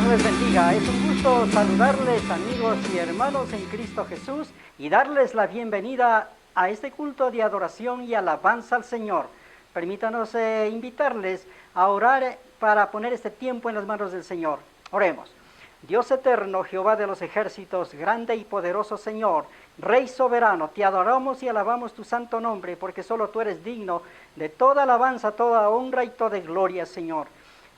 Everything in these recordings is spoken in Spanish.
Dios les bendiga. Es un gusto saludarles, amigos y hermanos en Cristo Jesús, y darles la bienvenida a este culto de adoración y alabanza al Señor. Permítanos invitarles a orar para poner este tiempo en las manos del Señor. Oremos. Dios eterno, Jehová de los ejércitos, grande y poderoso Señor, Rey soberano, te adoramos y alabamos tu santo nombre, porque solo tú eres digno de toda alabanza, toda honra y toda gloria, Señor.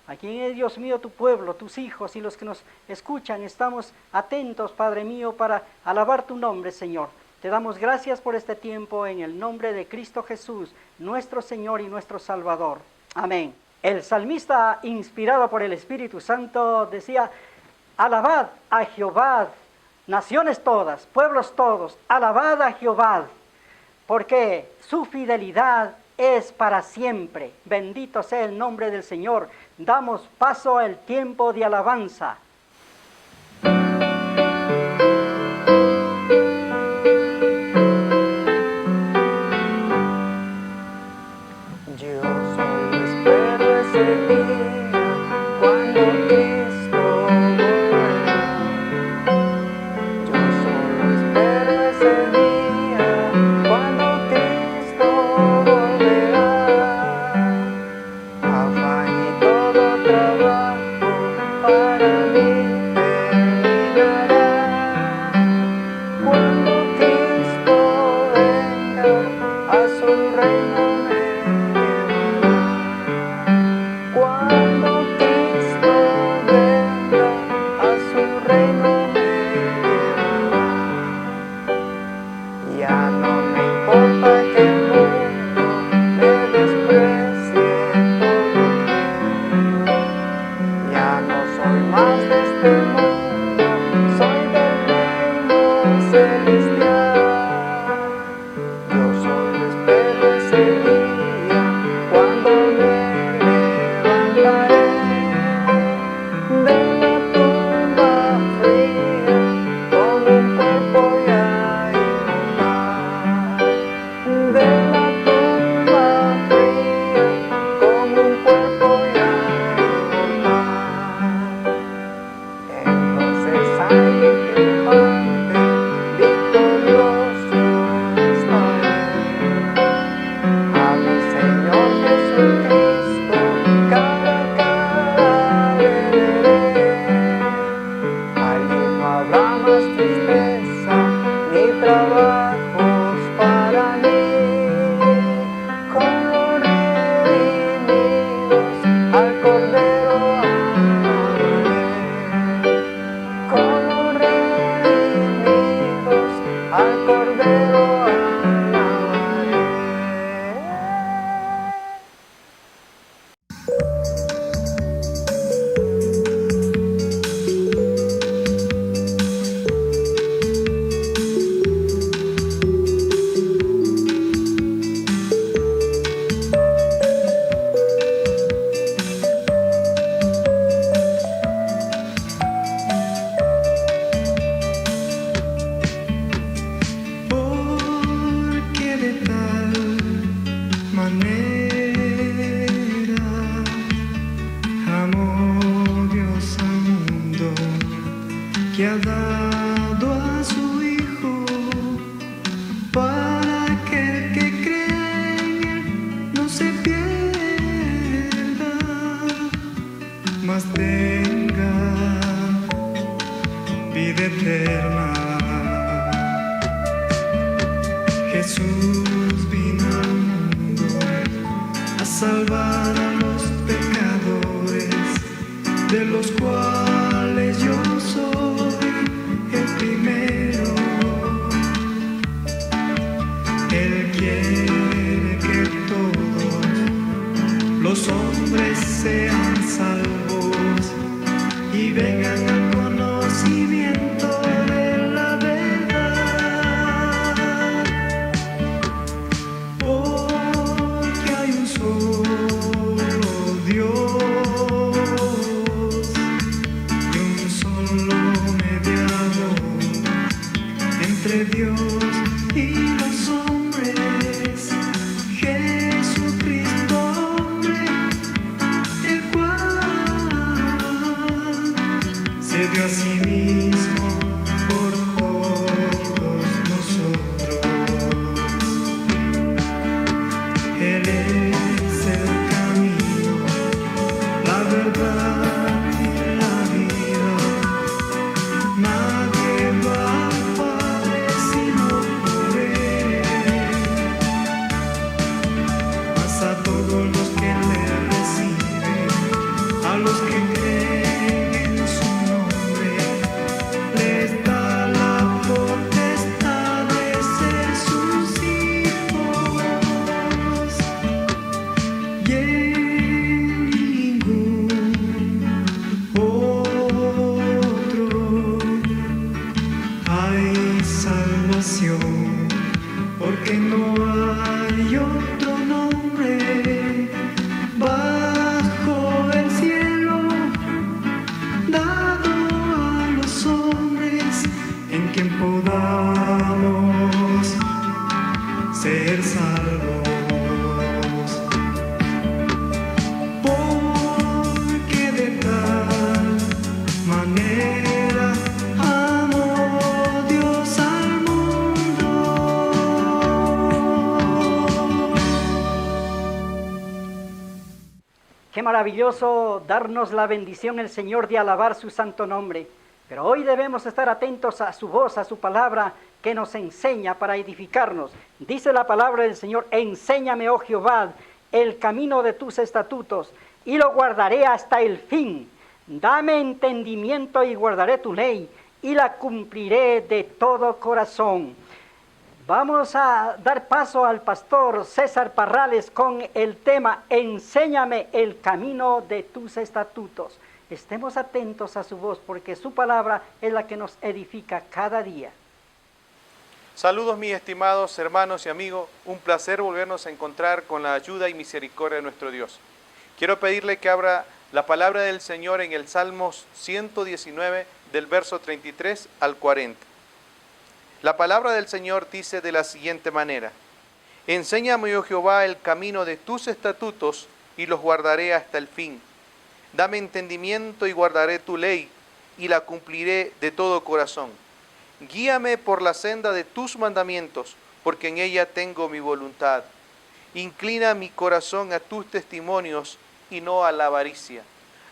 Aquí, Dios mío, tu pueblo, tus hijos y los que nos escuchan, estamos atentos, Padre mío, para alabar tu nombre, Señor. Te damos gracias por este tiempo en el nombre de Cristo Jesús, nuestro Señor y nuestro Salvador. Amén. El salmista, inspirado por el Espíritu Santo, decía: alabad a Jehová, naciones todas, pueblos todos, alabad a Jehová, porque su fidelidad es para siempre. Bendito sea el nombre del Señor. Damos paso al tiempo de alabanza. Yo solo espero ese día cuando Cristo volverá. Yo solo espero ese día cuando Cristo volverá. Afán y todo trabajo para mí terminará. Cuando Cristo venga a su reino me Cuando Cristo venga a su reino me llevará. Ya no me importa que el mundo me desprecie todo quiero. Ya no soy más de este mundo, soy del reino celestial. Yo solo espero ese día cuando me levantaré de la tumba fría con un cuerpo ya inmortal. De la tumba fría con un cuerpo ya inmortal. Entonces ahí triunfante, victorioso estaré. A mi Señor Jesucristo cara a cara le veré. Allí no habrá más tristeza ni trabajos para mí. Con los redimidos al Cordero alabaré. Con los redimidos al Cordero alabaré. Porque de tal manera amó Dios al mundo que ha dado a su Hijo para que el que crea en Él no se pierda, mas tenga vida eterna. Jesús vino al mundo a salvar a los pecadores, de los cuales yo soy el primero. Él quiere que todos los hombres sean salvos y vengan al conocimiento de la verdad. Porque hay un solo Dios y un solo mediador entre Dios y los hombres, Jesucristo hombre, el cual porque no hay otro nombre bajo el cielo dado a los hombres en quien podamos ser salvos. Porque de tal manera amó Dios al mundo. Qué maravilloso darnos la bendición el Señor de alabar su santo nombre. Pero hoy debemos estar atentos a su voz, a su palabra que nos enseña para edificarnos. Dice la palabra del Señor: enséñame, oh Jehová, el camino de tus estatutos, y lo guardaré hasta el fin. Dame entendimiento y guardaré tu ley, y la cumpliré de todo corazón. Vamos a dar paso al pastor César Parrales con el tema enséñame el camino de tus estatutos. Estemos atentos a su voz, porque su palabra es la que nos edifica cada día. Saludos mis estimados hermanos y amigos, un placer volvernos a encontrar con la ayuda y misericordia de nuestro Dios. Quiero pedirle que abra la palabra del Señor en el Salmos 119 del verso 33 al 40. La palabra del Señor dice de la siguiente manera: enséñame, oh Jehová, el camino de tus estatutos, y los guardaré hasta el fin. Dame entendimiento y guardaré tu ley, y la cumpliré de todo corazón. Guíame por la senda de tus mandamientos, porque en ella tengo mi voluntad. Inclina mi corazón a tus testimonios y no a la avaricia.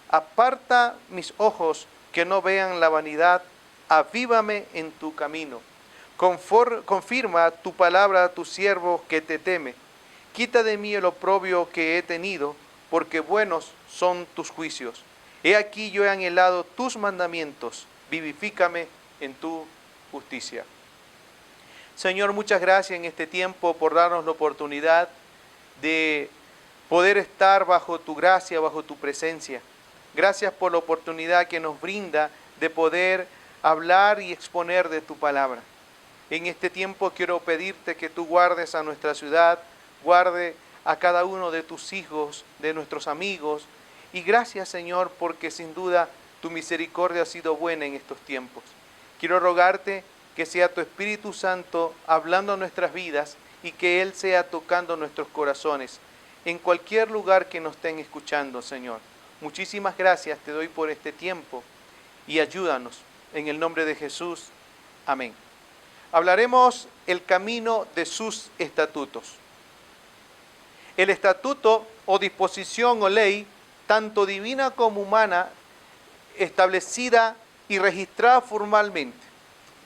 Aparta mis ojos que no vean la vanidad. Avívame en tu camino. Confirma tu palabra a tu siervo que te teme. Quita de mí el oprobio que he tenido, porque buenos son tus juicios. He aquí yo he anhelado tus mandamientos. Vivifícame en tu justicia. Señor, muchas gracias en este tiempo por darnos la oportunidad de poder estar bajo tu gracia, bajo tu presencia. Gracias por la oportunidad que nos brinda de poder hablar y exponer de tu palabra. En este tiempo quiero pedirte que tú guardes a nuestra ciudad, guarde a cada uno de tus hijos, de nuestros amigos. Y gracias, Señor, porque sin duda tu misericordia ha sido buena en estos tiempos. Quiero rogarte que sea tu Espíritu Santo hablando a nuestras vidas y que Él sea tocando nuestros corazones en cualquier lugar que nos estén escuchando, Señor. Muchísimas gracias te doy por este tiempo y ayúdanos. En el nombre de Jesús. Amén. Hablaremos el camino de sus estatutos. El estatuto o disposición o ley, tanto divina como humana, establecida y registrada formalmente.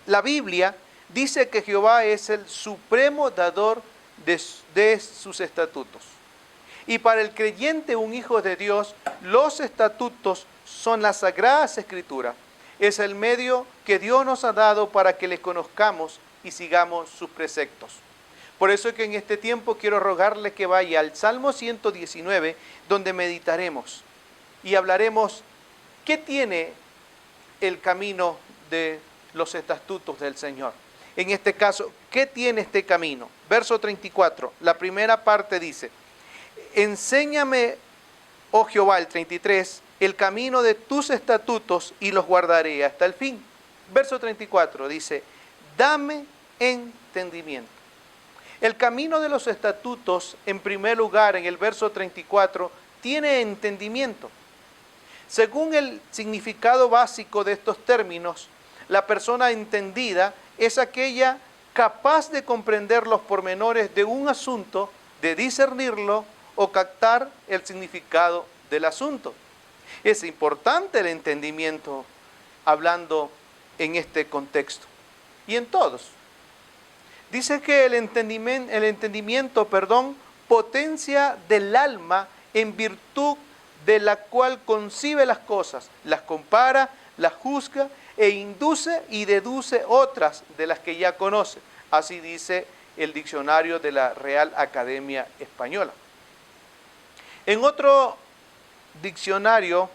La Biblia dice que Jehová es el supremo dador de sus estatutos. Y para el creyente, un hijo de Dios, los estatutos son las sagradas escrituras. Es el medio que Dios nos ha dado para que le conozcamos y sigamos sus preceptos. Por eso es que en este tiempo quiero rogarle que vaya al Salmo 119, donde meditaremos y hablaremos qué tiene el camino de los estatutos del Señor. En este caso, ¿qué tiene este camino? Verso 34, la primera parte dice: enséñame, oh Jehová, el 33, el camino de tus estatutos y los guardaré hasta el fin. Verso 34 dice: dame entendimiento. El camino de los estatutos, en primer lugar, en el verso 34, tiene entendimiento. Según el significado básico de estos términos, la persona entendida es aquella capaz de comprender los pormenores de un asunto, de discernirlo o captar el significado del asunto. Es importante el entendimiento hablando en este contexto y en todos. Dice que el entendimiento, potencia del alma en virtud de la cual concibe las cosas, las compara, las juzga e induce y deduce otras de las que ya conoce. Así dice el diccionario de la Real Academia Española. En otro diccionario,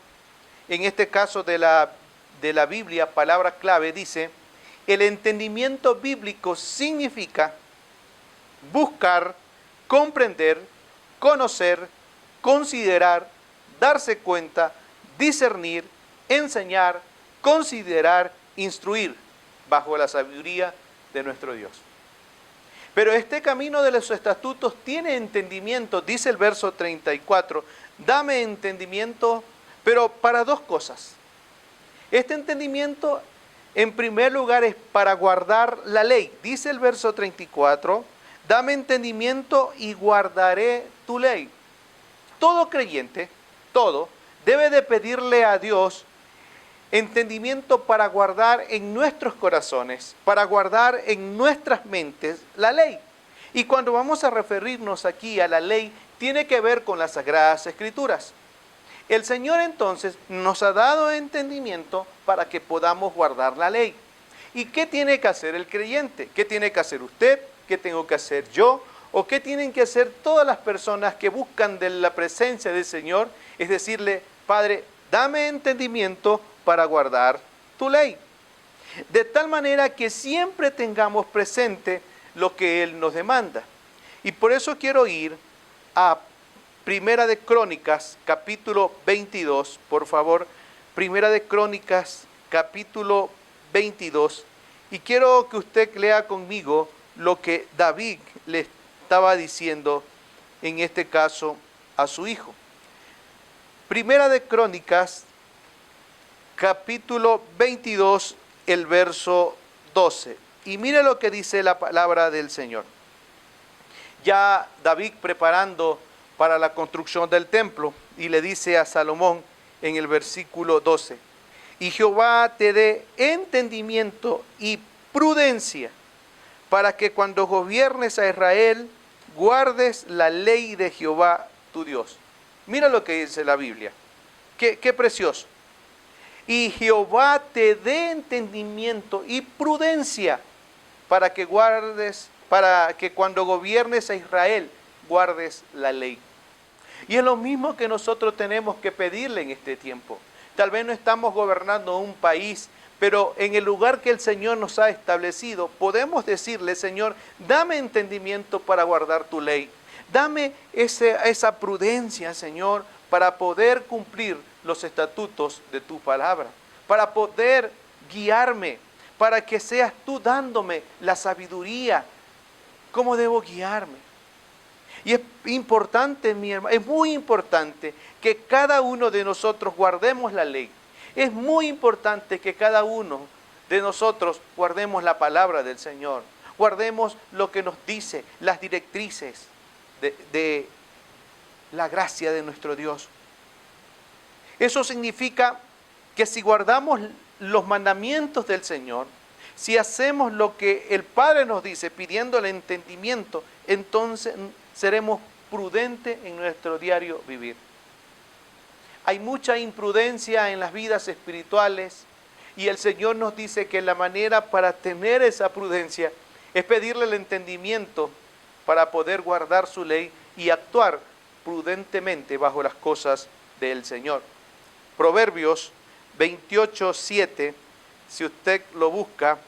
en este caso de la Biblia, palabra clave, dice: el entendimiento bíblico significa buscar, comprender, conocer, considerar, darse cuenta, discernir, enseñar, considerar, instruir, bajo la sabiduría de nuestro Dios. Pero este camino de los estatutos tiene entendimiento, dice el verso 34, dame entendimiento, pero para dos cosas. Este entendimiento, en primer lugar, es para guardar la ley. Dice el verso 34, dame entendimiento y guardaré tu ley. Todo creyente, todo, debe de pedirle a Dios entendimiento para guardar en nuestros corazones, para guardar en nuestras mentes la ley. Y cuando vamos a referirnos aquí a la ley, tiene que ver con las Sagradas Escrituras. El Señor entonces nos ha dado entendimiento para que podamos guardar la ley. ¿Y qué tiene que hacer el creyente? ¿Qué tiene que hacer usted? ¿Qué tengo que hacer yo? ¿O qué tienen que hacer todas las personas que buscan de la presencia del Señor? Es decirle, Padre, dame entendimiento para guardar tu ley. De tal manera que siempre tengamos presente lo que Él nos demanda. Y por eso quiero ir a Primera de Crónicas, capítulo 22, por favor. Primera de Crónicas, capítulo 22. Y quiero que usted lea conmigo lo que David le estaba diciendo, en este caso, a su hijo. Primera de Crónicas, capítulo 22, el verso 12. Y mire lo que dice la palabra del Señor. Ya David preparando para la construcción del templo, y le dice a Salomón en el versículo 12, y Jehová te dé entendimiento y prudencia, para que cuando gobiernes a Israel, guardes la ley de Jehová tu Dios. Mira lo que dice la Biblia. Qué precioso. Y Jehová te dé entendimiento y prudencia para que cuando gobiernes a Israel, guardes la ley. Y es lo mismo que nosotros tenemos que pedirle en este tiempo. Tal vez no estamos gobernando un país, pero en el lugar que el Señor nos ha establecido, podemos decirle, Señor, dame entendimiento para guardar tu ley. Dame esa prudencia, Señor, para poder cumplir los estatutos de tu palabra, para poder guiarme, para que seas tú dándome la sabiduría, cómo debo guiarme. Y es importante, mi hermano, es muy importante que cada uno de nosotros guardemos la ley. Es muy importante que cada uno de nosotros guardemos la palabra del Señor, guardemos lo que nos dice, las directrices de la gracia de nuestro Dios. Eso significa que si guardamos los mandamientos del Señor, si hacemos lo que el Padre nos dice, pidiendo el entendimiento, entonces seremos prudentes en nuestro diario vivir. Hay mucha imprudencia en las vidas espirituales y el Señor nos dice que la manera para tener esa prudencia es pedirle el entendimiento para poder guardar su ley y actuar prudentemente bajo las cosas del Señor. Proverbios 28:7, si usted lo busca,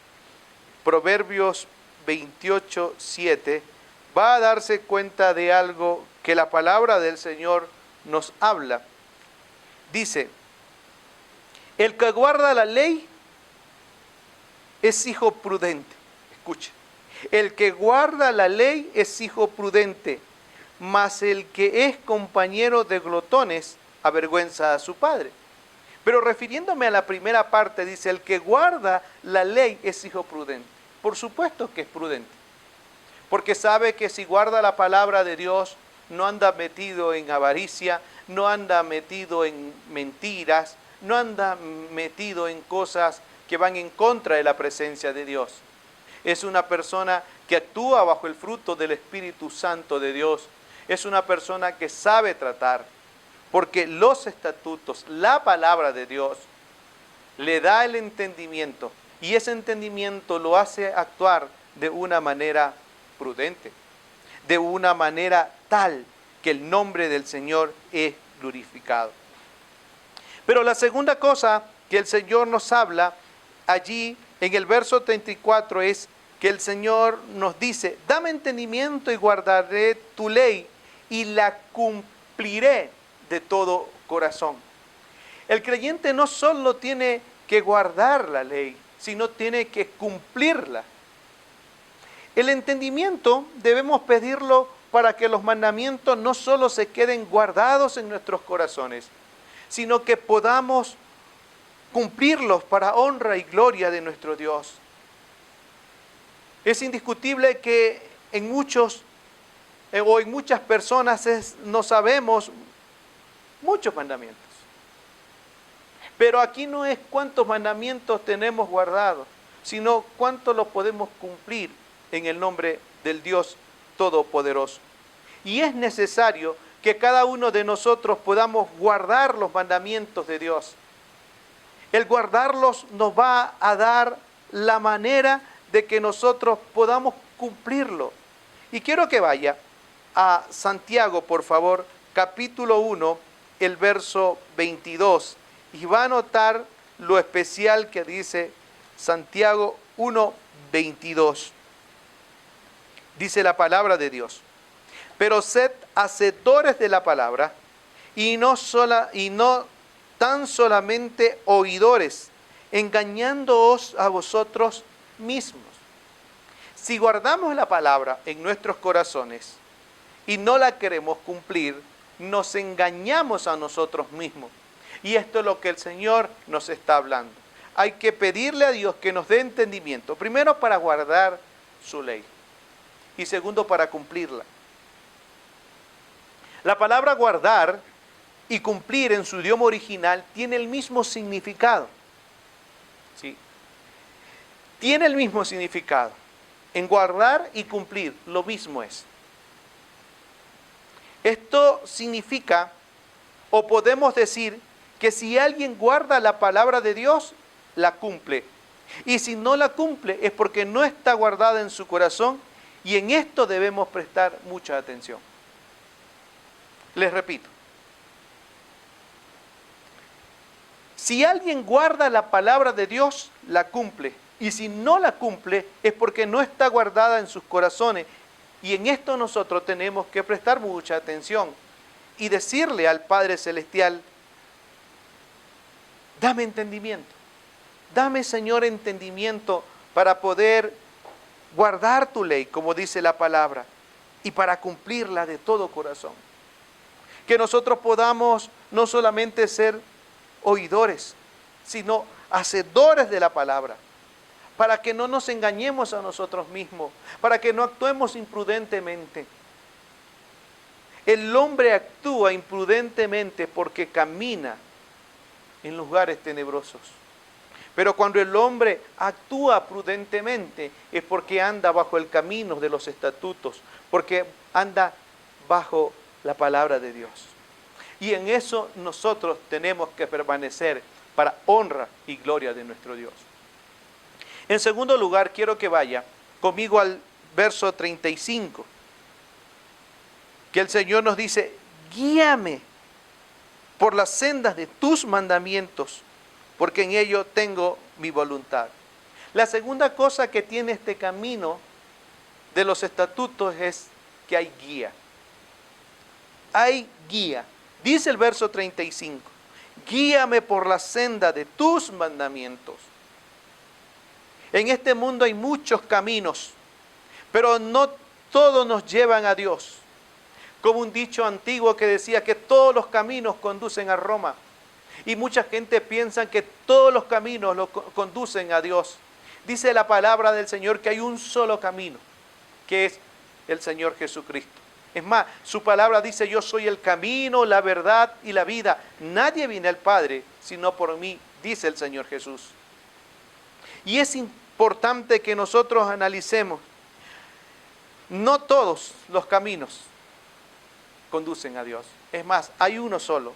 Proverbios 28:7, va a darse cuenta de algo que la palabra del Señor nos habla. Dice, el que guarda la ley es hijo prudente. Escuche, el que guarda la ley es hijo prudente, mas el que es compañero de glotones avergüenza a su padre. Pero refiriéndome a la primera parte, dice, el que guarda la ley es hijo prudente. Por supuesto que es prudente, porque sabe que si guarda la palabra de Dios, no anda metido en avaricia, no anda metido en mentiras, no anda metido en cosas que van en contra de la presencia de Dios. Es una persona que actúa bajo el fruto del Espíritu Santo de Dios. Es una persona que sabe tratar, porque los estatutos, la palabra de Dios, le da el entendimiento, y ese entendimiento lo hace actuar de una manera prudente, de una manera tal que el nombre del Señor es glorificado. Pero la segunda cosa que el Señor nos habla allí en el verso 34 es que el Señor nos dice, dame entendimiento y guardaré tu ley y la cumpliré de todo corazón. El creyente no solo tiene que guardar la ley, sino tiene que cumplirla. El entendimiento debemos pedirlo para que los mandamientos no solo se queden guardados en nuestros corazones, sino que podamos cumplirlos para honra y gloria de nuestro Dios. Es indiscutible que en muchas personas no sabemos muchos mandamientos. Pero aquí no es cuántos mandamientos tenemos guardados, sino cuántos los podemos cumplir en el nombre del Dios Todopoderoso. Y es necesario que cada uno de nosotros podamos guardar los mandamientos de Dios. El guardarlos nos va a dar la manera de que nosotros podamos cumplirlo. Y quiero que vaya a Santiago, por favor, capítulo 1, el verso 22. Y va a notar lo especial que dice Santiago 1, 22. Dice la palabra de Dios. Pero sed hacedores de la palabra y no tan solamente oidores, engañándoos a vosotros mismos. Si guardamos la palabra en nuestros corazones y no la queremos cumplir, nos engañamos a nosotros mismos. Y esto es lo que el Señor nos está hablando. Hay que pedirle a Dios que nos dé entendimiento. Primero, para guardar su ley. Y segundo, para cumplirla. La palabra guardar y cumplir en su idioma original tiene el mismo significado. ¿Sí? Tiene el mismo significado. En guardar y cumplir, lo mismo es. Esto significa, o podemos decir, que si alguien guarda la palabra de Dios, la cumple. Y si no la cumple es porque no está guardada en su corazón, y en esto debemos prestar mucha atención. Les repito, si alguien guarda la palabra de Dios, la cumple. Y si no la cumple es porque no está guardada en sus corazones. Y en esto nosotros tenemos que prestar mucha atención y decirle al Padre Celestial, dame entendimiento. Dame, Señor, entendimiento para poder guardar tu ley, como dice la palabra, y para cumplirla de todo corazón. Que nosotros podamos no solamente ser oidores, sino hacedores de la palabra, para que no nos engañemos a nosotros mismos, para que no actuemos imprudentemente. El hombre actúa imprudentemente porque camina en lugares tenebrosos. Pero cuando el hombre actúa prudentemente es porque anda bajo el camino de los estatutos, porque anda bajo la palabra de Dios. Y en eso nosotros tenemos que permanecer para honra y gloria de nuestro Dios. En segundo lugar, quiero que vaya conmigo al verso 35, que el Señor nos dice, guíame por las sendas de tus mandamientos, porque en ello tengo mi voluntad. La segunda cosa que tiene este camino de los estatutos es que hay guía. Hay guía. Dice el verso 35, guíame por la senda de tus mandamientos. En este mundo hay muchos caminos, pero no todos nos llevan a Dios. Como un dicho antiguo que decía que todos los caminos conducen a Roma. Y mucha gente piensa que todos los caminos conducen a Dios. Dice la palabra del Señor que hay un solo camino, que es el Señor Jesucristo. Es más, su palabra dice, yo soy el camino, la verdad y la vida. Nadie viene al Padre sino por mí, dice el Señor Jesús. Y es importante que nosotros analicemos. No todos los caminos conducen a Dios. Es más, hay uno solo.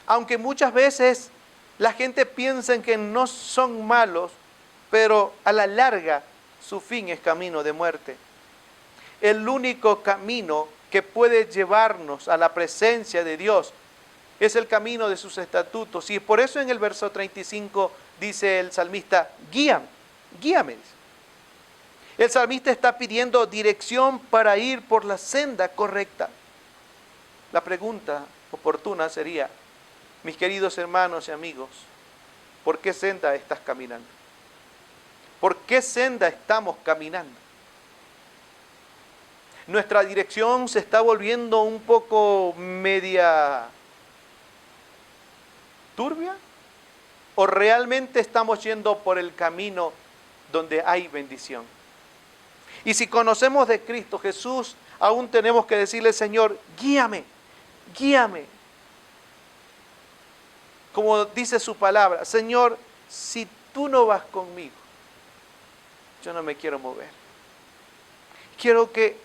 Aunque muchas veces la gente piensa que no son malos, pero a la larga su fin es camino de muerte. El único camino que puede llevarnos a la presencia de Dios es el camino de sus estatutos. Y por eso en el verso 35 dice el salmista, guíame, El salmista está pidiendo dirección para ir por la senda correcta. La pregunta oportuna sería, mis queridos hermanos y amigos, ¿por qué senda estás caminando? ¿Por qué senda estamos caminando? Nuestra dirección se está volviendo un poco media turbia, o realmente estamos yendo por el camino donde hay bendición. Y si conocemos de Cristo Jesús, aún tenemos que decirle, Señor, guíame, guíame. Como dice su palabra, Señor, si tú no vas conmigo, yo no me quiero mover. Quiero que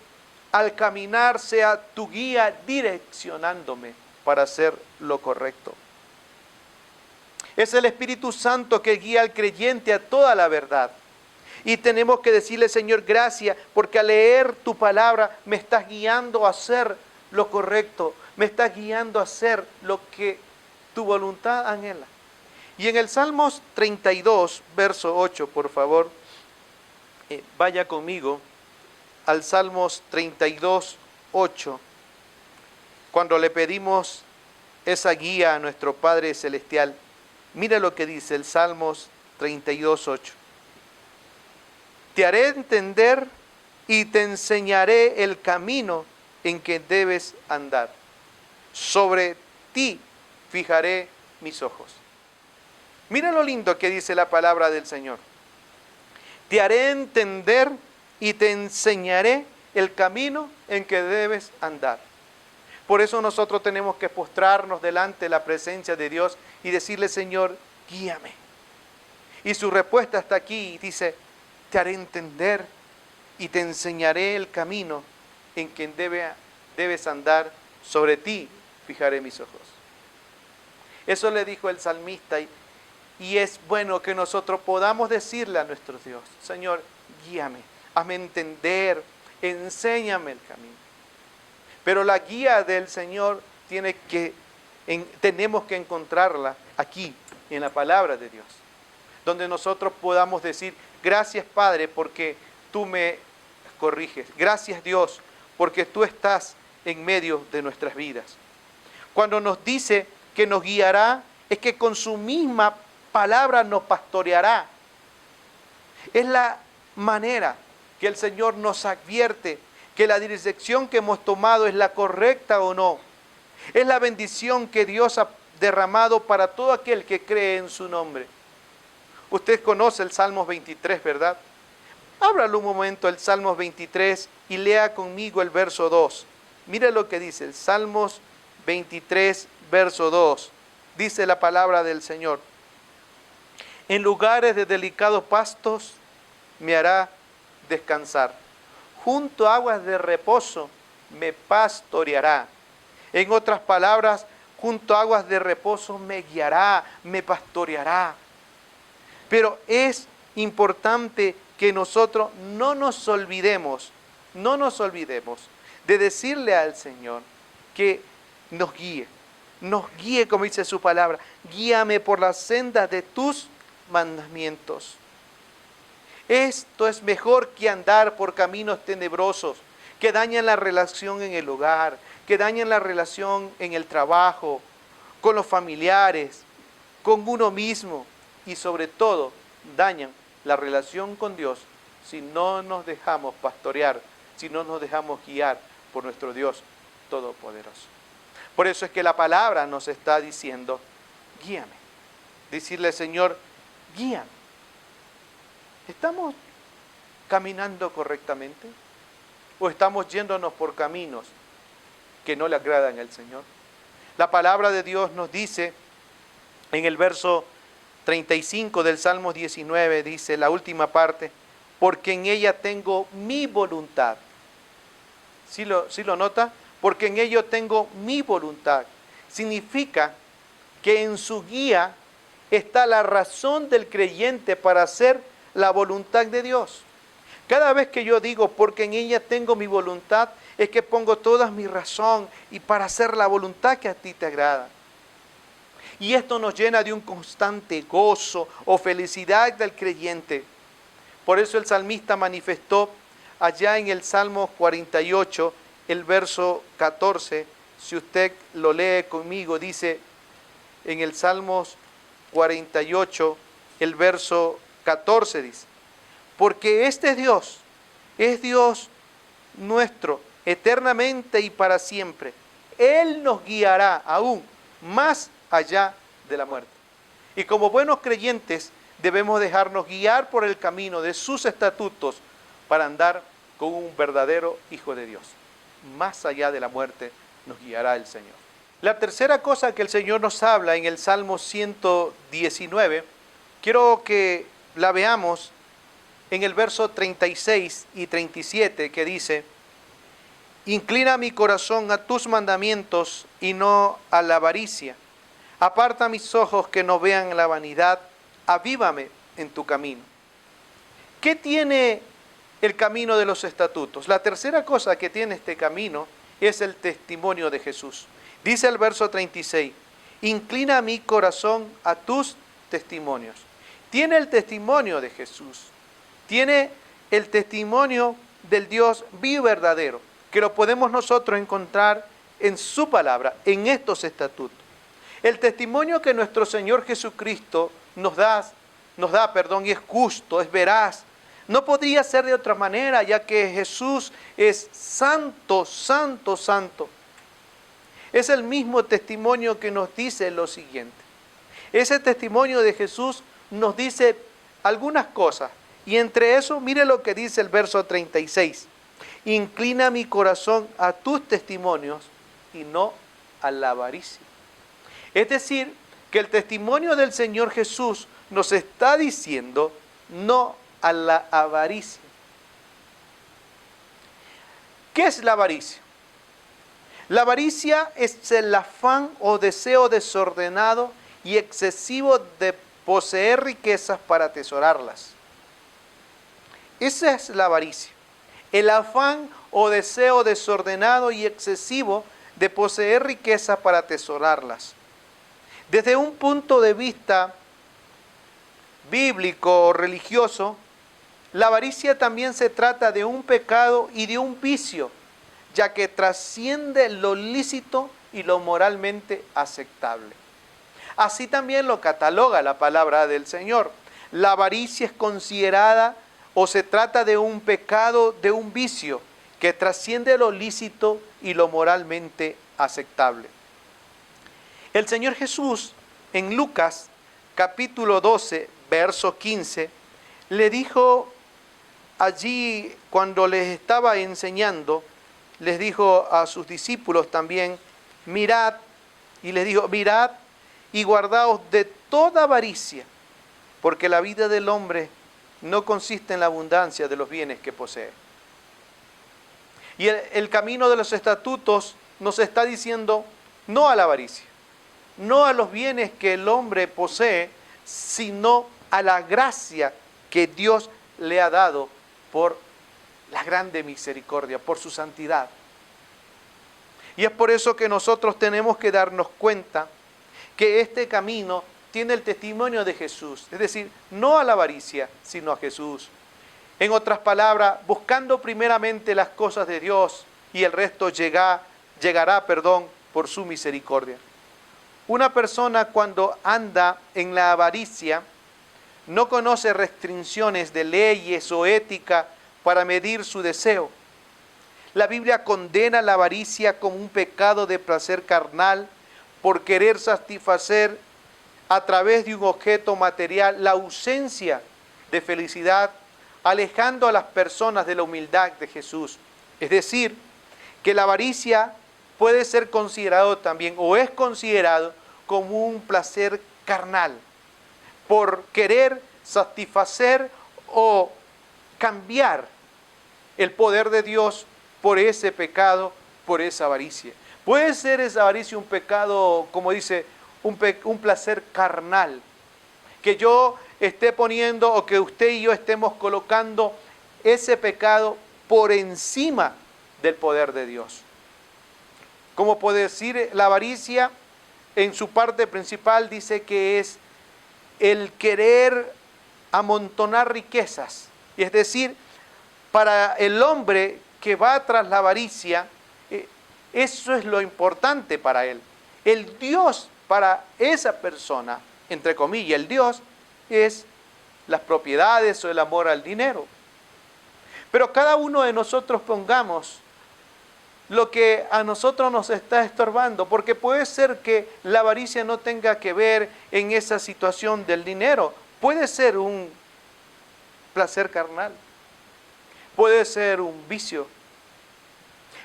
al caminar sea tu guía direccionándome para hacer lo correcto. Es el Espíritu Santo que guía al creyente a toda la verdad. Y tenemos que decirle, Señor, gracias, porque al leer tu palabra me estás guiando a hacer lo correcto, me estás guiando a hacer lo que tu voluntad anhela. Y en el Salmos 32, verso 8, por favor, vaya conmigo al Salmos 32, 8, cuando le pedimos esa guía a nuestro Padre Celestial. Mira lo que dice el Salmos 32, 8. Te haré entender y te enseñaré el camino en que debes andar. Sobre ti fijaré mis ojos. Mira lo lindo que dice la palabra del Señor. Te haré entender y te enseñaré el camino en que debes andar. Por eso nosotros tenemos que postrarnos delante de la presencia de Dios y decirle, Señor, guíame. Y su respuesta está aquí y dice, te haré entender y te enseñaré el camino en que debes andar. Sobre ti fijaré mis ojos. Eso le dijo el salmista y es bueno que nosotros podamos decirle a nuestro Dios, Señor, guíame, hazme entender, enséñame el camino. Pero la guía del Señor tenemos que encontrarla aquí, en la palabra de Dios, donde nosotros podamos decir, gracias Padre porque tú me corriges, gracias Dios porque tú estás en medio de nuestras vidas. Cuando nos dice que nos guiará, es que con su misma palabra nos pastoreará. Es la manera que el Señor nos advierte que la dirección que hemos tomado es la correcta o no. Es la bendición que Dios ha derramado para todo aquel que cree en su nombre. Usted conoce el Salmos 23, ¿verdad? Ábralo un momento el Salmos 23 y lea conmigo el verso 2. Mire lo que dice el Salmos 23, verso 2. Dice la palabra del Señor. En lugares de delicados pastos me hará descansar. Junto a aguas de reposo me pastoreará. En otras palabras, junto a aguas de reposo me guiará, me pastoreará. Pero es importante que nosotros no nos olvidemos de decirle al Señor que nos guíe como dice su palabra, guíame por las sendas de tus mandamientos. Esto es mejor que andar por caminos tenebrosos, que dañan la relación en el hogar, que dañan la relación en el trabajo, con los familiares, con uno mismo y sobre todo dañan la relación con Dios si no nos dejamos pastorear, si no nos dejamos guiar por nuestro Dios Todopoderoso. Por eso es que la palabra nos está diciendo, guíame. Decirle, Señor, guíame. ¿Estamos caminando correctamente? ¿O estamos yéndonos por caminos que no le agradan al Señor? La palabra de Dios nos dice, en el verso 35 del Salmo 19, dice la última parte, porque en ella tengo mi voluntad. ¿Sí lo nota? Porque en ello tengo mi voluntad. Significa que en su guía está la razón del creyente para hacer la voluntad de Dios. Cada vez que yo digo, porque en ella tengo mi voluntad, es que pongo toda mi razón y para hacer la voluntad que a ti te agrada. Y esto nos llena de un constante gozo o felicidad del creyente, Por eso el salmista manifestó allá en el Salmo 48, el verso 14, si usted lo lee conmigo, dice en el Salmos 48, el verso 14 dice, porque este Dios es Dios nuestro, eternamente y para siempre. Él nos guiará aún más allá de la muerte. Y como buenos creyentes debemos dejarnos guiar por el camino de sus estatutos para andar con un verdadero Hijo de Dios. Más allá de la muerte nos guiará el Señor. La tercera cosa que el Señor nos habla en el Salmo 119, quiero que la veamos en el verso 36 y 37, que dice, inclina mi corazón a tus mandamientos y no a la avaricia. Aparta mis ojos que no vean la vanidad, avívame en tu camino. ¿Qué tiene el camino de los estatutos? La tercera cosa que tiene este camino es el testimonio de Jesús. Dice el verso 36, inclina mi corazón a tus testimonios. Tiene el testimonio de Jesús, tiene el testimonio del Dios vivo y verdadero, que lo podemos nosotros encontrar en su palabra, en estos estatutos. El testimonio que nuestro Señor Jesucristo nos da, y es justo, es veraz. No podría ser de otra manera, ya que Jesús es santo, santo, santo. Es el mismo testimonio que nos dice lo siguiente. Ese testimonio de Jesús nos dice algunas cosas. Y entre eso, mire lo que dice el verso 36. Inclina mi corazón a tus testimonios y no a la avaricia. Es decir, que el testimonio del Señor Jesús nos está diciendo no a la avaricia. ¿Qué es la avaricia? La avaricia es el afán o deseo desordenado y excesivo de poseer riquezas para atesorarlas. Esa es la avaricia. El afán o deseo desordenado y excesivo de poseer riquezas para atesorarlas. Desde un punto de vista bíblico o religioso, la avaricia también se trata de un pecado y de un vicio, ya que trasciende lo lícito y lo moralmente aceptable. Así también lo cataloga la palabra del Señor. La avaricia es considerada o se trata de un pecado, de un vicio, que trasciende lo lícito y lo moralmente aceptable. El Señor Jesús en Lucas capítulo 12, verso 15, le dijo allí cuando les estaba enseñando, les dijo a sus discípulos también, mirad, y les dijo, mirad y guardaos de toda avaricia, porque la vida del hombre no consiste en la abundancia de los bienes que posee. Y el camino de los estatutos nos está diciendo no a la avaricia, no a los bienes que el hombre posee, sino a la gracia que Dios le ha dado por la grande misericordia, por su santidad. Y es por eso que nosotros tenemos que darnos cuenta que este camino tiene el testimonio de Jesús, es decir, no a la avaricia, sino a Jesús. En otras palabras, buscando primeramente las cosas de Dios y el resto llegará por su misericordia. Una persona cuando anda en la avaricia no conoce restricciones de leyes o ética para medir su deseo. La Biblia condena la avaricia como un pecado de placer carnal por querer satisfacer a través de un objeto material la ausencia de felicidad, alejando a las personas de la humildad de Jesús. Es decir, que la avaricia puede ser considerado también, o es considerado como un placer carnal, por querer satisfacer o cambiar el poder de Dios por ese pecado, por esa avaricia. Puede ser esa avaricia un pecado, como dice, un placer carnal, que yo esté poniendo o que usted y yo estemos colocando ese pecado por encima del poder de Dios. Como puede decir, la avaricia en su parte principal dice que es el querer amontonar riquezas Es decir, para el hombre que va tras la avaricia, eso es lo importante para él. El Dios para esa persona, entre comillas, el Dios es las propiedades o el amor al dinero. Pero cada uno de nosotros pongamos lo que a nosotros nos está estorbando, porque puede ser que la avaricia no tenga que ver en esa situación del dinero. Puede ser un placer carnal, puede ser un vicio,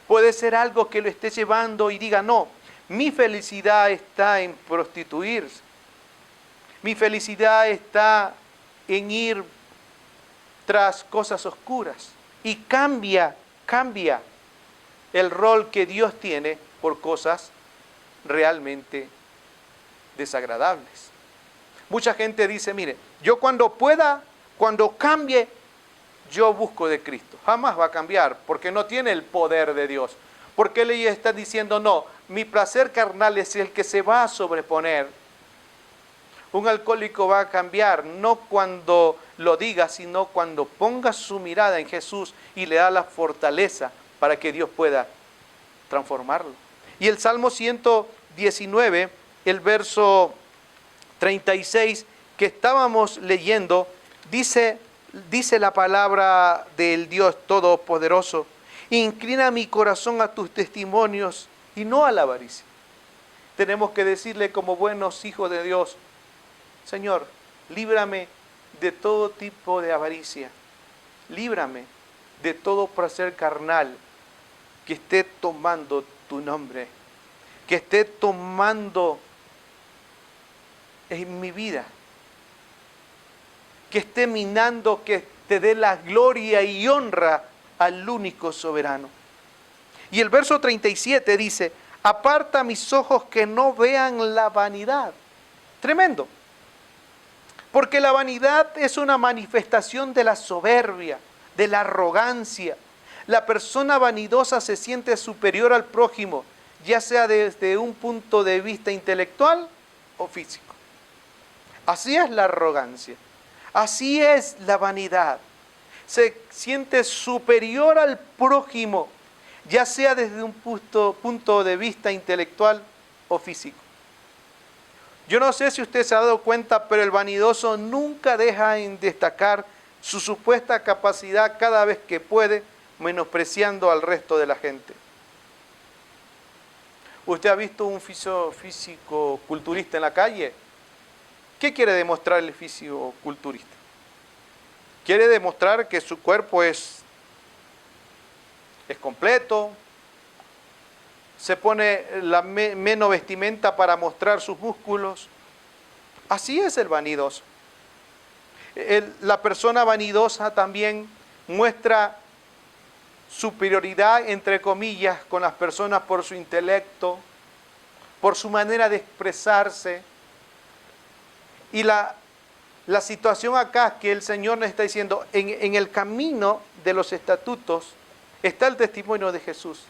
puede ser algo que lo esté llevando y diga, no, mi felicidad está en prostituirse, mi felicidad está en ir tras cosas oscuras, y cambia el rol que Dios tiene por cosas realmente desagradables. Mucha gente dice, mire, yo cuando pueda, cuando cambie, yo busco de Cristo. Jamás va a cambiar, porque no tiene el poder de Dios. Porque Él está diciendo, no, mi placer carnal es el que se va a sobreponer. Un alcohólico va a cambiar, no cuando lo diga, sino cuando ponga su mirada en Jesús y le da la fortaleza para que Dios pueda transformarlo. Y el Salmo 119, el verso 36 que estábamos leyendo, dice la palabra del Dios Todopoderoso: inclina mi corazón a tus testimonios y no a la avaricia. Tenemos que decirle como buenos hijos de Dios, Señor, líbrame de todo tipo de avaricia, líbrame de todo placer carnal que esté tomando tu nombre, que esté tomando en mi vida, que esté minando, que te dé la gloria y honra al único soberano. Y el verso 37 dice, aparta mis ojos que no vean la vanidad. Tremendo. Porque la vanidad es una manifestación de la soberbia, de la arrogancia. La persona vanidosa se siente superior al prójimo, ya sea desde un punto de vista intelectual o físico. Así es la arrogancia, así es la vanidad. Se siente superior al prójimo, ya sea desde un punto de vista intelectual o físico. Yo no sé si usted se ha dado cuenta, pero el vanidoso nunca deja en destacar su supuesta capacidad cada vez que puede, menospreciando al resto de la gente. ¿Usted ha visto un físico-culturista en la calle? ¿Qué quiere demostrar el físico-culturista? Quiere demostrar que su cuerpo es completo, se pone la menos vestimenta para mostrar sus músculos. Así es el vanidoso. La persona vanidosa también muestra superioridad, entre comillas, con las personas por su intelecto, por su manera de expresarse. Y la situación acá es que el Señor nos está diciendo, en el camino de los estatutos está el testimonio de Jesús.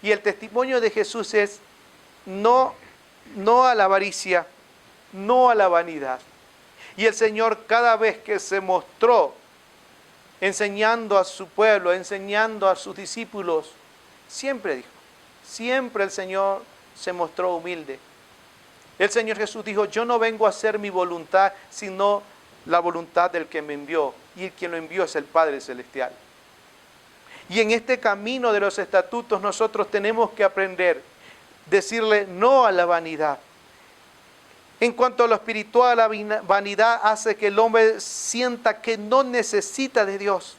Y el testimonio de Jesús es no a la avaricia, no a la vanidad. Y el Señor, cada vez que se mostró enseñando a su pueblo, enseñando a sus discípulos, siempre dijo, siempre el Señor se mostró humilde. El Señor Jesús dijo, yo no vengo a hacer mi voluntad, sino la voluntad del que me envió. Y el quien lo envió es el Padre Celestial. Y en este camino de los estatutos nosotros tenemos que aprender, decirle no a la vanidad. En cuanto a lo espiritual, la vanidad hace que el hombre sienta que no necesita de Dios.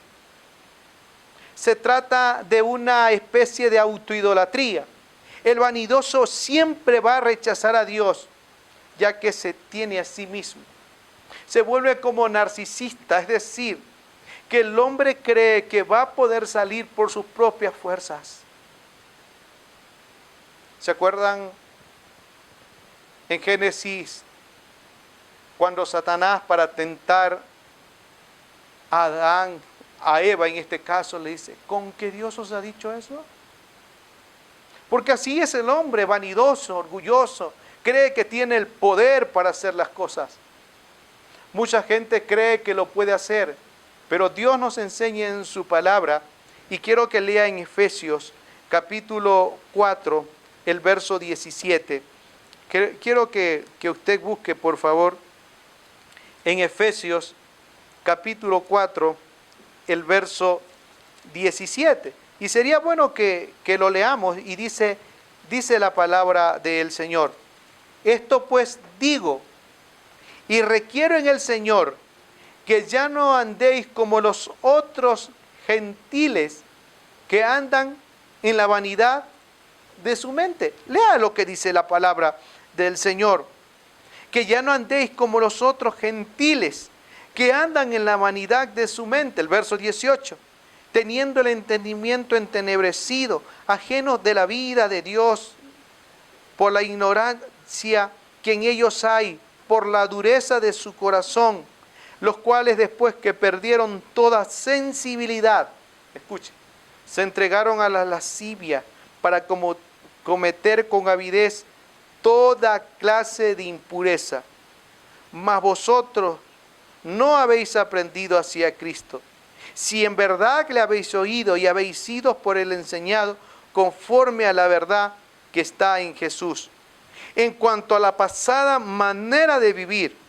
Se trata de una especie de autoidolatría. El vanidoso siempre va a rechazar a Dios, ya que se tiene a sí mismo. Se vuelve como narcisista, es decir, que el hombre cree que va a poder salir por sus propias fuerzas. ¿Se acuerdan en Génesis cuando Satanás, para tentar a Adán, a Eva en este caso, le dice, ¿con qué Dios os ha dicho eso? Porque así es el hombre, vanidoso, orgulloso, cree que tiene el poder para hacer las cosas. Mucha gente cree que lo puede hacer, Pero Dios nos enseña en su palabra, y quiero que lea en Efesios capítulo 4, el verso 17. Quiero que usted busque, por favor, en Efesios capítulo 4, el verso 17. Y sería bueno que lo leamos, y dice la palabra del Señor. Esto pues digo, y requiero en el Señor, que ya no andéis como los otros gentiles que andan en la vanidad de su mente. Lea lo que dice la palabra del Señor. Que ya no andéis como los otros gentiles que andan en la vanidad de su mente. El verso 18. Teniendo el entendimiento entenebrecido, ajenos de la vida de Dios, por la ignorancia que en ellos hay, por la dureza de su corazón, los cuales después que perdieron toda sensibilidad, escuche, se entregaron a la lascivia para cometer con avidez toda clase de impureza. Mas vosotros no habéis aprendido hacia Cristo, si en verdad le habéis oído y habéis sido por él enseñado conforme a la verdad que está en Jesús. En cuanto a la pasada manera de vivir,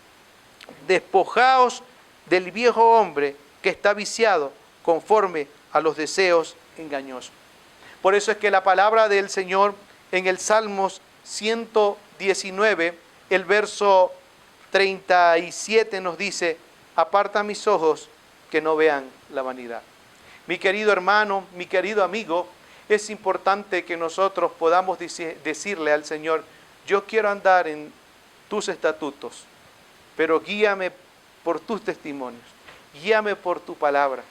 despojaos del viejo hombre que está viciado conforme a los deseos engañosos. Por eso es que la palabra del Señor en el Salmos 119, el verso 37 nos dice: aparta mis ojos que no vean la vanidad. Mi querido hermano, mi querido amigo, es importante que nosotros podamos decirle al Señor: yo quiero andar en tus estatutos, pero guíame por tus testimonios, guíame por tu palabra.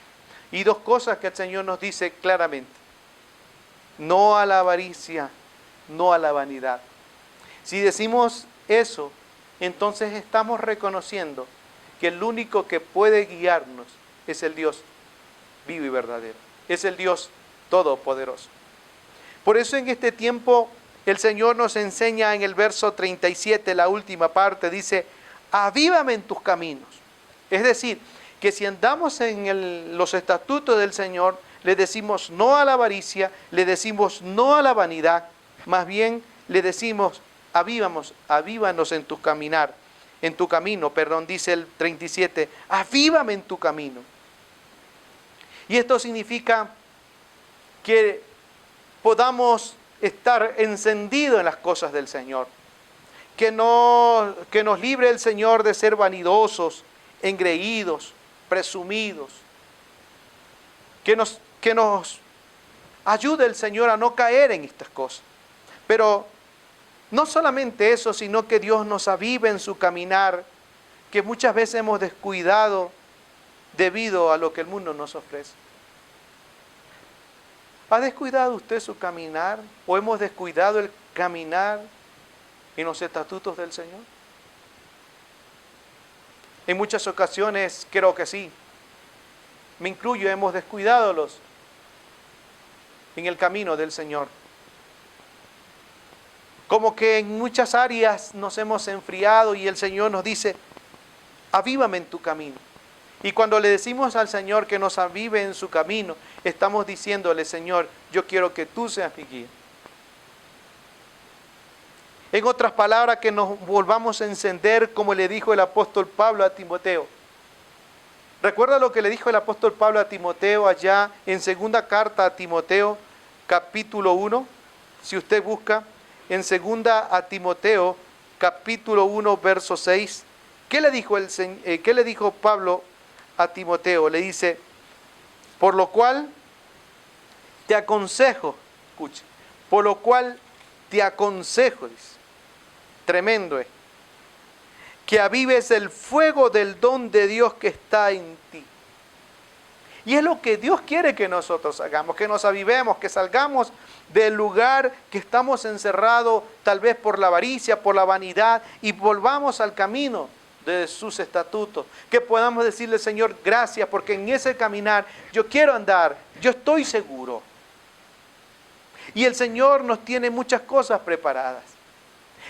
Y dos cosas que el Señor nos dice claramente: no a la avaricia, no a la vanidad. Si decimos eso, entonces estamos reconociendo que el único que puede guiarnos es el Dios vivo y verdadero, es el Dios todopoderoso. Por eso en este tiempo el Señor nos enseña en el verso 37, la última parte, dice: avívame en tus caminos. Es decir, que si andamos en los estatutos del Señor, le decimos no a la avaricia, le decimos no a la vanidad, más bien le decimos: avívanos en tu caminar, en tu camino, dice el 37, avívame en tu camino. Y esto significa que podamos estar encendidos en las cosas del Señor, que nos libre el Señor de ser vanidosos, engreídos, presumidos, que nos ayude el Señor a no caer en estas cosas. Pero no solamente eso, sino que Dios nos avive en su caminar, que muchas veces hemos descuidado debido a lo que el mundo nos ofrece. ¿Ha descuidado usted su caminar? ¿O hemos descuidado el caminar en los estatutos del Señor? En muchas ocasiones creo que sí. Me incluyo, hemos descuidado en el camino del Señor. Como que en muchas áreas nos hemos enfriado y el Señor nos dice: avívame en tu camino. Y cuando le decimos al Señor que nos avive en su camino, estamos diciéndole: Señor, yo quiero que tú seas mi guía. En otras palabras, que nos volvamos a encender, como le dijo el apóstol Pablo a Timoteo. ¿Recuerda lo que le dijo el apóstol Pablo a Timoteo allá en segunda carta a Timoteo, capítulo 1? Si usted busca en segunda a Timoteo, capítulo 1, verso 6, ¿qué le dijo Pablo a Timoteo? Le dice: por lo cual te aconsejo, escuche, por lo cual te aconsejo, dice, tremendo es, que avives el fuego del don de Dios que está en ti. Y es lo que Dios quiere que nosotros hagamos, que nos avivemos, que salgamos del lugar que estamos encerrados, tal vez por la avaricia, por la vanidad, y volvamos al camino de sus estatutos. Que podamos decirle: Señor, gracias, porque en ese caminar yo quiero andar, yo estoy seguro. Y el Señor nos tiene muchas cosas preparadas.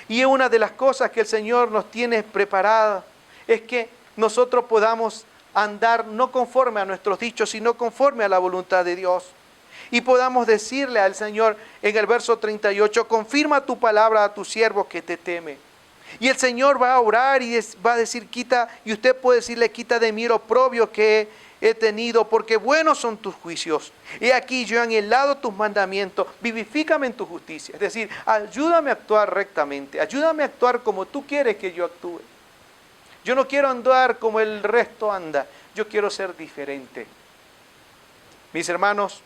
Y una de las cosas que el Señor nos tiene preparadas es que nosotros podamos andar no conforme a nuestros dichos, sino conforme a la voluntad de Dios. Y podamos decirle al Señor en el verso 38, confirma tu palabra a tu siervo que te teme. Y el Señor va a orar y va a decir, quita, y usted puede decirle, quita de mí el oprobio que he tenido, porque buenos son tus juicios. He aquí yo he anhelado tus mandamientos, vivifícame en tu justicia. Es decir, ayúdame a actuar rectamente, ayúdame a actuar como tú quieres que yo actúe. Yo no quiero andar como el resto anda, yo quiero ser diferente. Mis hermanos,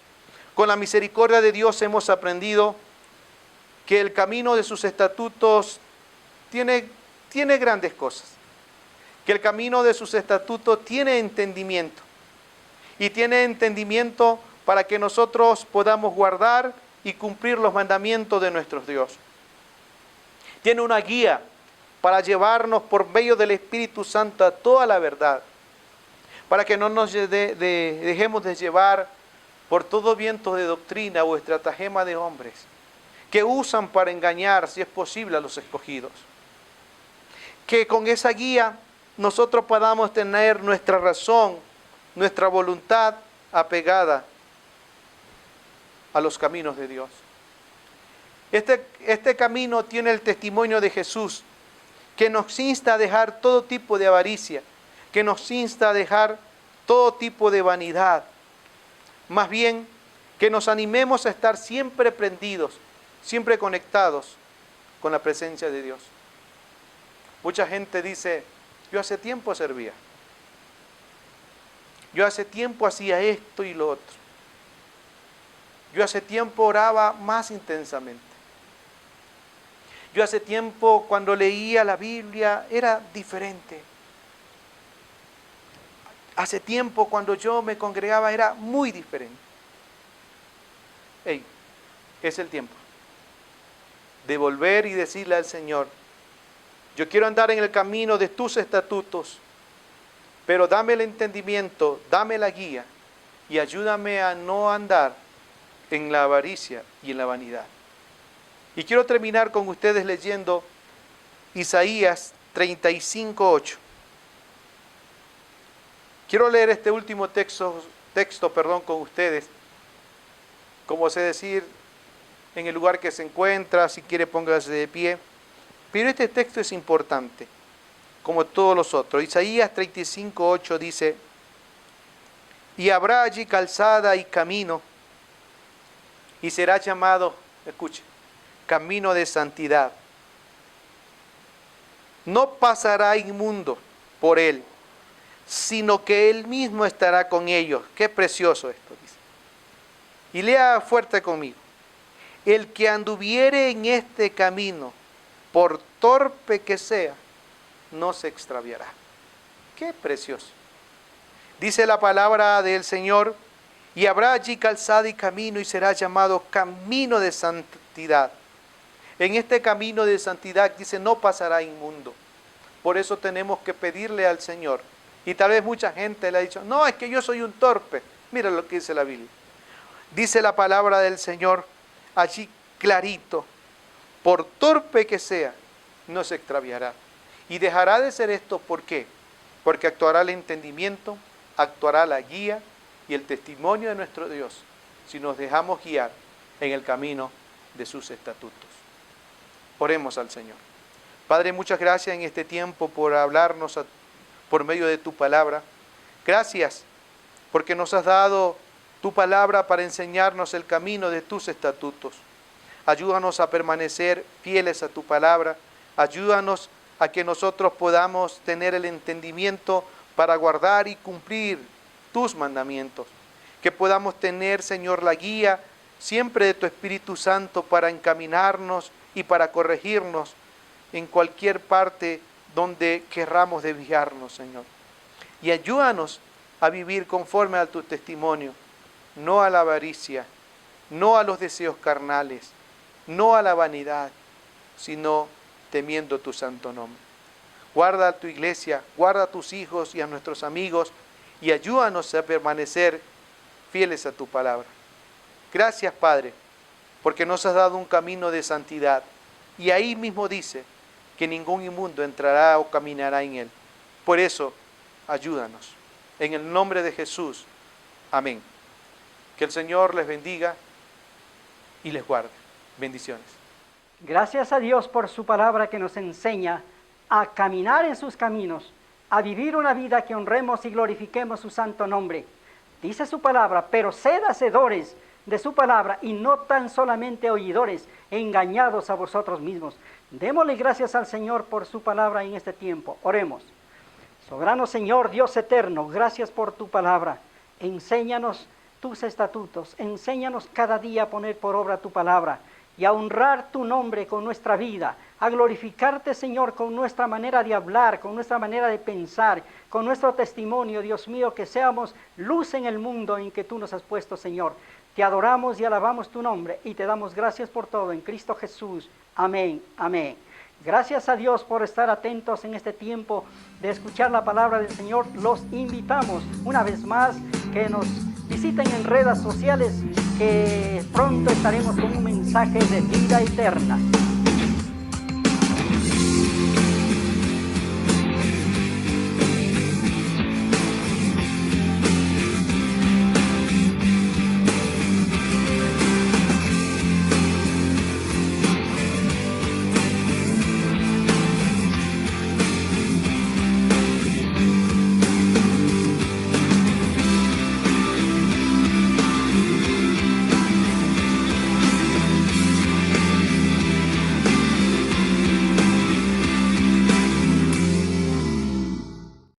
con la misericordia de Dios hemos aprendido que el camino de sus estatutos tiene grandes cosas. Que el camino de sus estatutos tiene entendimiento. Y tiene entendimiento para que nosotros podamos guardar y cumplir los mandamientos de nuestro Dios. Tiene una guía para llevarnos por medio del Espíritu Santo a toda la verdad. Para que no nos dejemos de llevar por todo viento de doctrina o estratagema de hombres que usan para engañar, si es posible, a los escogidos. Que con esa guía nosotros podamos tener nuestra razón, nuestra voluntad apegada a los caminos de Dios. Este camino tiene el testimonio de Jesús, que nos insta a dejar todo tipo de avaricia, que nos insta a dejar todo tipo de vanidad. Más bien, que nos animemos a estar siempre prendidos, siempre conectados con la presencia de Dios. Mucha gente dice, yo hace tiempo servía. Yo hace tiempo hacía esto y lo otro. Yo hace tiempo oraba más intensamente. Yo hace tiempo cuando leía la Biblia era diferente. Hace tiempo cuando yo me congregaba era muy diferente. Es el tiempo de volver y decirle al Señor, yo quiero andar en el camino de tus estatutos, pero dame el entendimiento, dame la guía y ayúdame a no andar en la avaricia y en la vanidad. Y quiero terminar con ustedes leyendo Isaías 35:8. Quiero leer este último texto con ustedes. Como sé decir, en el lugar que se encuentra, si quiere póngase de pie. Pero este texto es importante, como todos los otros. Isaías 35:8 dice, y habrá allí calzada y camino, y será llamado, escuche, camino de santidad. No pasará inmundo por él, sino que él mismo estará con ellos. Qué precioso esto, dice. Y lea fuerte conmigo. El que anduviere en este camino, por torpe que sea, no se extraviará. Qué precioso. Dice la palabra del Señor, y habrá allí calzada y camino, y será llamado camino de santidad. En este camino de santidad, dice, no pasará inmundo. Por eso tenemos que pedirle al Señor. Y tal vez mucha gente le ha dicho, no, es que yo soy un torpe. Mira lo que dice la Biblia. Dice la palabra del Señor, allí clarito, por torpe que sea, no se extraviará. Y dejará de ser esto, ¿por qué? Porque actuará el entendimiento, actuará la guía y el testimonio de nuestro Dios, si nos dejamos guiar en el camino de sus estatutos. Oremos al Señor. Padre, muchas gracias en este tiempo por hablarnos por medio de tu palabra. Gracias porque nos has dado tu palabra para enseñarnos el camino de tus estatutos. Ayúdanos a permanecer fieles a tu palabra. Ayúdanos a que nosotros podamos tener el entendimiento para guardar y cumplir tus mandamientos. Que podamos tener, Señor, la guía siempre de tu Espíritu Santo para encaminarnos y para corregirnos en cualquier parte donde querramos desviarnos, Señor. Y ayúdanos a vivir conforme a tu testimonio, no a la avaricia, no a los deseos carnales, no a la vanidad, sino temiendo tu santo nombre. Guarda a tu iglesia, guarda a tus hijos y a nuestros amigos y ayúdanos a permanecer fieles a tu palabra. Gracias, Padre, porque nos has dado un camino de santidad y ahí mismo dice que ningún inmundo entrará o caminará en él. Por eso, ayúdanos. En el nombre de Jesús. Amén. Que el Señor les bendiga y les guarde. Bendiciones. Gracias a Dios por su palabra que nos enseña a caminar en sus caminos, a vivir una vida que honremos y glorifiquemos su santo nombre. Dice su palabra, pero sed hacedores de su palabra y no tan solamente oidores, engañados a vosotros mismos. Démosle gracias al Señor por su palabra en este tiempo. Oremos. Soberano Señor, Dios eterno, gracias por tu palabra. Enséñanos tus estatutos, enséñanos cada día a poner por obra tu palabra y a honrar tu nombre con nuestra vida, a glorificarte, Señor, con nuestra manera de hablar, con nuestra manera de pensar, con nuestro testimonio, Dios mío, que seamos luz en el mundo en que tú nos has puesto, Señor. Te adoramos y alabamos tu nombre y te damos gracias por todo en Cristo Jesús. Amén, amén. Gracias a Dios por estar atentos en este tiempo de escuchar la palabra del Señor. Los invitamos una vez más que nos visiten en redes sociales, que pronto estaremos con un mensaje de vida eterna.